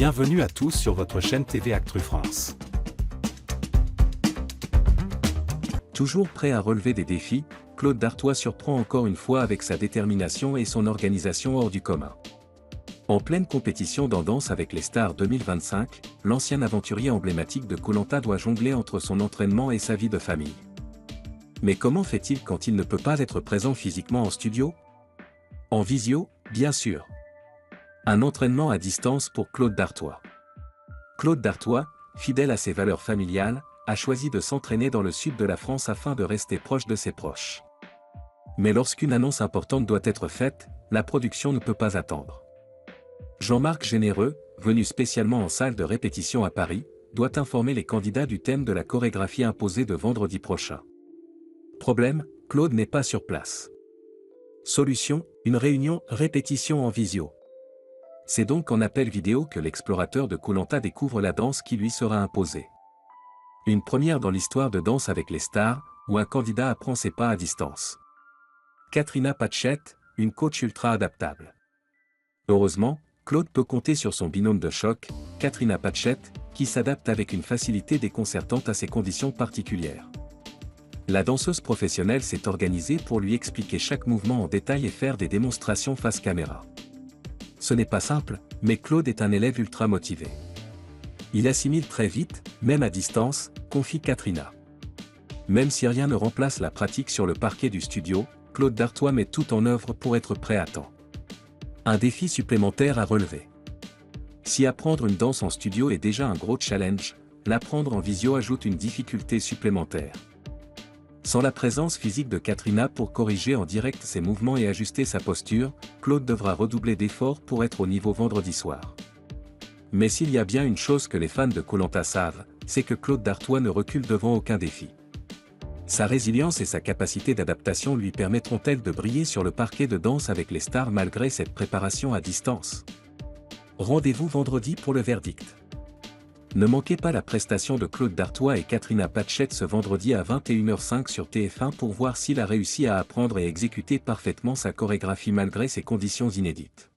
Bienvenue à tous sur votre chaîne TV Actu France. Toujours prêt à relever des défis, Claude Dartois surprend encore une fois avec sa détermination et son organisation hors du commun. En pleine compétition dans Danse avec les stars 2025, l'ancien aventurier emblématique de Koh Lanta doit jongler entre son entraînement et sa vie de famille. Mais comment fait-il quand il ne peut pas être présent physiquement en studio? En visio, bien sûr. Un entraînement à distance pour Claude Dartois. Claude Dartois, fidèle à ses valeurs familiales, a choisi de s'entraîner dans le sud de la France afin de rester proche de ses proches. Mais lorsqu'une annonce importante doit être faite, la production ne peut pas attendre. Jean-Marc Généreux, venu spécialement en salle de répétition à Paris, doit informer les candidats du thème de la chorégraphie imposée de vendredi prochain. Problème, Claude n'est pas sur place. Solution, une réunion répétition en visio. C'est donc en appel vidéo que l'explorateur de Koh Lanta découvre la danse qui lui sera imposée. Une première dans l'histoire de Danse avec les stars, où un candidat apprend ses pas à distance. Katrina Patchett, une coach ultra adaptable. Heureusement, Claude peut compter sur son binôme de choc, Katrina Patchett, qui s'adapte avec une facilité déconcertante à ses conditions particulières. La danseuse professionnelle s'est organisée pour lui expliquer chaque mouvement en détail et faire des démonstrations face caméra. Ce n'est pas simple, mais Claude est un élève ultra motivé. Il assimile très vite, même à distance, confie Katrina. Même si rien ne remplace la pratique sur le parquet du studio, Claude Dartois met tout en œuvre pour être prêt à temps. Un défi supplémentaire à relever. Si apprendre une danse en studio est déjà un gros challenge, l'apprendre en visio ajoute une difficulté supplémentaire. Sans la présence physique de Katrina pour corriger en direct ses mouvements et ajuster sa posture, Claude devra redoubler d'efforts pour être au niveau vendredi soir. Mais s'il y a bien une chose que les fans de Koh Lanta savent, c'est que Claude Dartois ne recule devant aucun défi. Sa résilience et sa capacité d'adaptation lui permettront-elles de briller sur le parquet de Danse avec les stars malgré cette préparation à distance? Rendez-vous vendredi pour le verdict. Ne manquez pas la prestation de Claude Dartois et Katrina Patchett ce vendredi à 21h05 sur TF1 pour voir s'il a réussi à apprendre et exécuter parfaitement sa chorégraphie malgré ses conditions inédites.